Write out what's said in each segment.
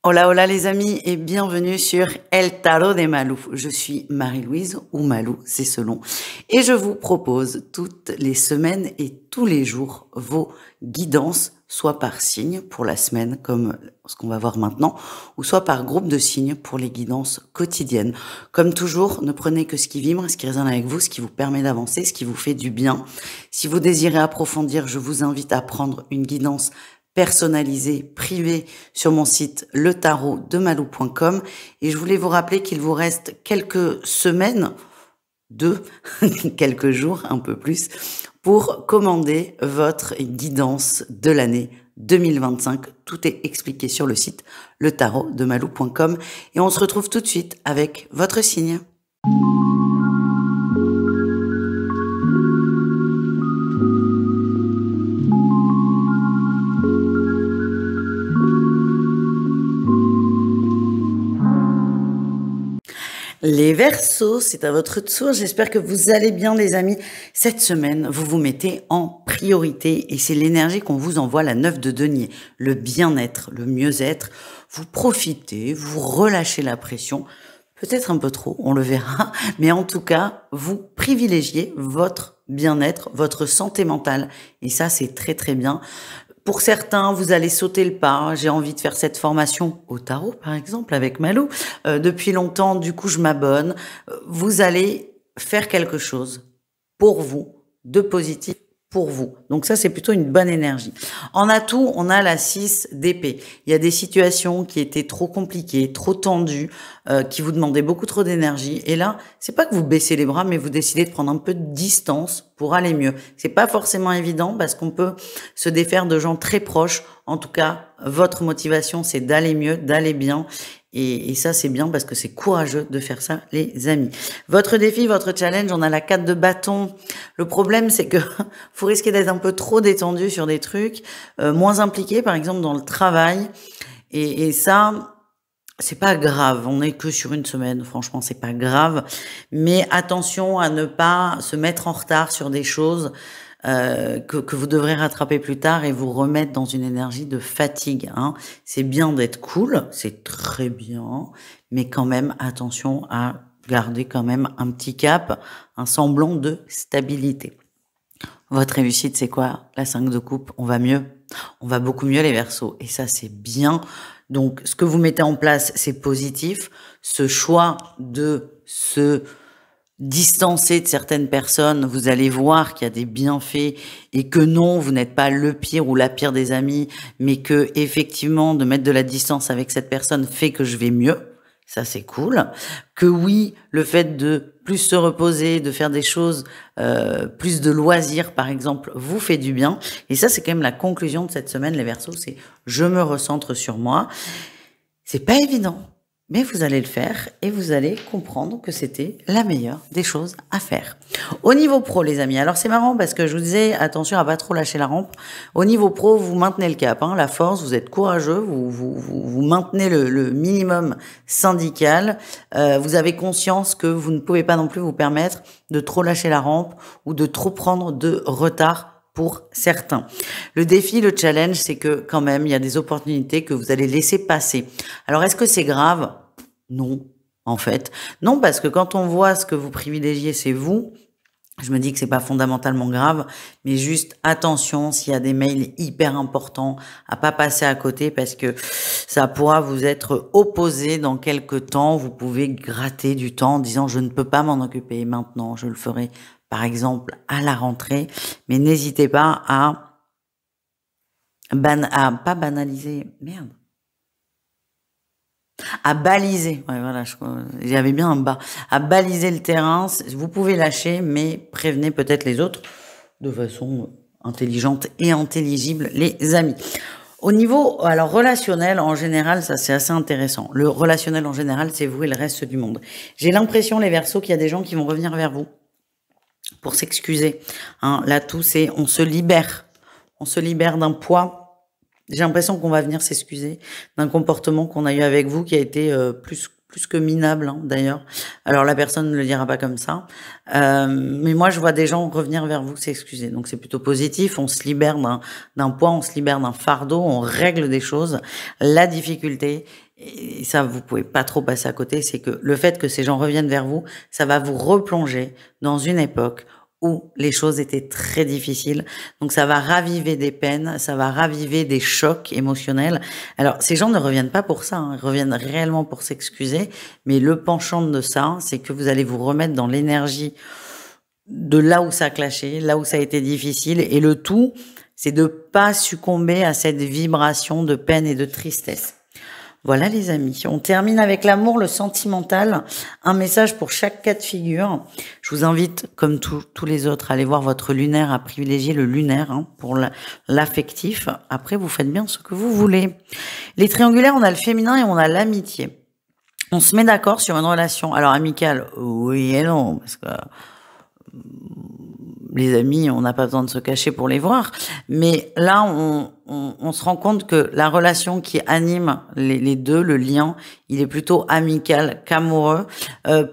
Hola, hola les amis et bienvenue sur El Tarot de Malou. Je suis Marie-Louise ou Malou, c'est selon. Et je vous propose toutes les semaines et tous les jours vos guidances, soit par signe pour la semaine comme ce qu'on va voir maintenant, ou soit par groupe de signes pour les guidances quotidiennes. Comme toujours, ne prenez que ce qui vibre, ce qui résonne avec vous, ce qui vous permet d'avancer, ce qui vous fait du bien. Si vous désirez approfondir, je vous invite à prendre une guidance personnalisé, privé sur mon site letarotdemalou.com et je voulais vous rappeler qu'il vous reste quelques semaines, quelques jours, un peu plus, pour commander votre guidance de l'année 2025. Tout est expliqué sur le site letarotdemalou.com et on se retrouve tout de suite avec votre signe. Les Verseaux, c'est à votre tour. J'espère que vous allez bien, les amis. Cette semaine, vous vous mettez en priorité et c'est l'énergie qu'on vous envoie, la 9 de denier. Le bien-être, le mieux-être. Vous profitez, vous relâchez la pression. Peut-être un peu trop, on le verra. Mais en tout cas, vous privilégiez votre bien-être, votre santé mentale. Et ça, c'est très, très bien. Pour certains, vous allez sauter le pas. J'ai envie de faire cette formation au tarot, par exemple, avec Malou. Depuis longtemps, du coup, je m'abonne. Vous allez faire quelque chose pour vous, de positif pour vous. Donc ça, c'est plutôt une bonne énergie. En atout, on a la 6 d'épée. Il y a des situations qui étaient trop compliquées, trop tendues, qui vous demandaient beaucoup trop d'énergie. Et là, c'est pas que vous baissez les bras, mais vous décidez de prendre un peu de distance pour aller mieux. C'est pas forcément évident parce qu'on peut se défaire de gens très proches. En tout cas, votre motivation, c'est d'aller mieux, d'aller bien. Et ça, c'est bien parce que c'est courageux de faire ça, les amis. Votre défi, votre challenge, on a la 4 de bâton. Le problème, c'est que vous risquez d'être un peu trop détendu sur des trucs, moins impliqué, par exemple, dans le travail. Et ça, c'est pas grave. On n'est que sur une semaine. Franchement, c'est pas grave. Mais attention à ne pas se mettre en retard sur des choses que vous devrez rattraper plus tard et vous remettre dans une énergie de fatigue. Hein. C'est bien d'être cool, c'est très bien, mais quand même attention à garder quand même un petit cap, un semblant de stabilité. Votre réussite, c'est quoi? La 5 de coupe, on va mieux. On va beaucoup mieux les Verseaux et ça c'est bien. Donc ce que vous mettez en place, c'est positif. Ce choix de se distancer de certaines personnes, vous allez voir qu'il y a des bienfaits et que non, vous n'êtes pas le pire ou la pire des amis, mais que effectivement de mettre de la distance avec cette personne fait que je vais mieux. Ça, c'est cool. Que oui, le fait de plus se reposer, de faire des choses, plus de loisirs, par exemple, vous fait du bien. Et ça, c'est quand même la conclusion de cette semaine, les Verseaux, c'est je me recentre sur moi. C'est pas évident, mais vous allez le faire et vous allez comprendre que c'était la meilleure des choses à faire. Au niveau pro, les amis, alors c'est marrant parce que je vous disais, attention à pas trop lâcher la rampe. Au niveau pro, vous maintenez le cap, hein, la force, vous êtes courageux, vous maintenez le minimum syndical. Vous avez conscience que vous ne pouvez pas non plus vous permettre de trop lâcher la rampe ou de trop prendre de retard pour certains. Le défi, le challenge, c'est que quand même, il y a des opportunités que vous allez laisser passer. Alors, est-ce que c'est grave? Non, en fait. Non, parce que quand on voit ce que vous privilégiez, c'est vous. Je me dis que c'est pas fondamentalement grave, mais juste attention s'il y a des mails hyper importants à pas passer à côté parce que ça pourra vous être opposé dans quelques temps. Vous pouvez gratter du temps en disant je ne peux pas m'en occuper maintenant, je le ferai par exemple à la rentrée, mais n'hésitez pas à pas banaliser, merde. À baliser, ouais, voilà, il y avait bien un bas. À baliser le terrain, vous pouvez lâcher, mais prévenez peut-être les autres de façon intelligente et intelligible, les amis. Au niveau, alors relationnel en général, ça c'est assez intéressant. Le relationnel en général, c'est vous et le reste du monde. J'ai l'impression, les Verseaux, qu'il y a des gens qui vont revenir vers vous pour s'excuser. Hein, là, tout c'est, on se libère d'un poids. J'ai l'impression qu'on va venir s'excuser d'un comportement qu'on a eu avec vous qui a été plus que minable, hein, d'ailleurs. Alors la personne ne le dira pas comme ça. Mais moi, je vois des gens revenir vers vous s'excuser. Donc c'est plutôt positif. On se libère d'un poids, on se libère d'un fardeau, on règle des choses. La difficulté, et ça, vous pouvez pas trop passer à côté, c'est que le fait que ces gens reviennent vers vous, ça va vous replonger dans une époque où les choses étaient très difficiles. Donc ça va raviver des peines, ça va raviver des chocs émotionnels. Alors ces gens ne reviennent pas pour ça, hein, ils reviennent réellement pour s'excuser, mais le penchant de ça, c'est que vous allez vous remettre dans l'énergie de là où ça a clashé, là où ça a été difficile, et le tout, c'est de pas succomber à cette vibration de peine et de tristesse. Voilà les amis, on termine avec l'amour, le sentimental, un message pour chaque cas de figure. Je vous invite, comme tous les autres, à aller voir votre lunaire, à privilégier le lunaire, hein, pour l'affectif. Après, vous faites bien ce que vous voulez. Les triangulaires, on a le féminin et on a l'amitié. On se met d'accord sur une relation, alors amicale, oui et non, parce que les amis, on n'a pas besoin de se cacher pour les voir. Mais là, on se rend compte que la relation qui anime les deux, le lien, il est plutôt amical qu'amoureux.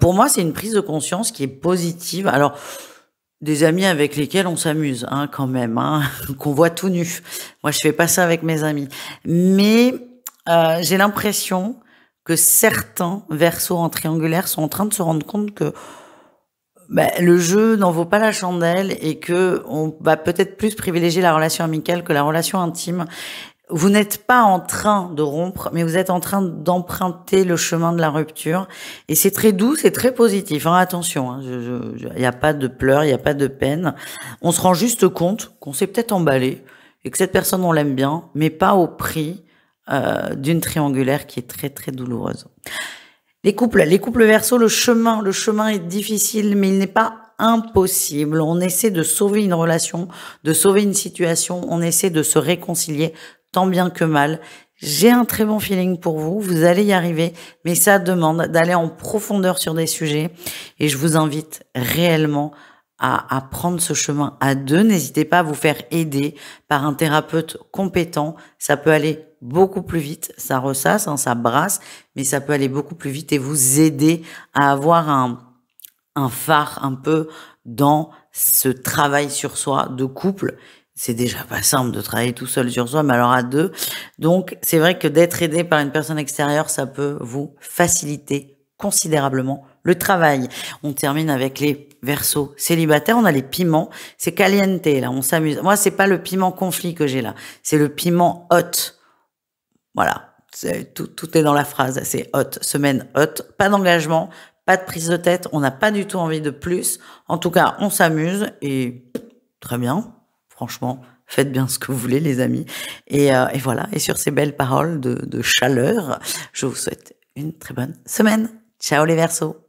Pour moi, c'est une prise de conscience qui est positive. Alors, des amis avec lesquels on s'amuse, hein, quand même, hein, qu'on voit tout nu. Moi, je fais pas ça avec mes amis. Mais j'ai l'impression que certains Verseaux en triangulaire sont en train de se rendre compte que le jeu n'en vaut pas la chandelle et que on va peut-être plus privilégier la relation amicale que la relation intime. Vous n'êtes pas en train de rompre, mais vous êtes en train d'emprunter le chemin de la rupture. Et c'est très doux, c'est très positif. Hein, attention, hein, y a pas de pleurs, il y a pas de peine. On se rend juste compte qu'on s'est peut-être emballé et que cette personne, on l'aime bien, mais pas au prix d'une triangulaire qui est très, très douloureuse. Les couples Verseau, le chemin est difficile, mais il n'est pas impossible. On essaie de sauver une relation, de sauver une situation, on essaie de se réconcilier tant bien que mal. J'ai un très bon feeling pour vous, vous allez y arriver, mais ça demande d'aller en profondeur sur des sujets et je vous invite réellement à prendre ce chemin à deux. N'hésitez pas à vous faire aider par un thérapeute compétent. Ça peut aller beaucoup plus vite. Ça ressasse, hein, ça brasse, mais ça peut aller beaucoup plus vite et vous aider à avoir un phare un peu dans ce travail sur soi de couple. C'est déjà pas simple de travailler tout seul sur soi, mais alors à deux. Donc, c'est vrai que d'être aidé par une personne extérieure, ça peut vous faciliter considérablement le travail. On termine avec les Verseaux célibataires. On a les piments. C'est caliente, là. On s'amuse. Moi, c'est pas le piment conflit que j'ai là. C'est le piment hot. Voilà. Tout est dans la phrase. C'est hot. Semaine hot. Pas d'engagement. Pas de prise de tête. On n'a pas du tout envie de plus. En tout cas, on s'amuse et très bien. Franchement, faites bien ce que vous voulez, les amis. Et voilà. Et sur ces belles paroles de chaleur, je vous souhaite une très bonne semaine. Ciao les Verseaux.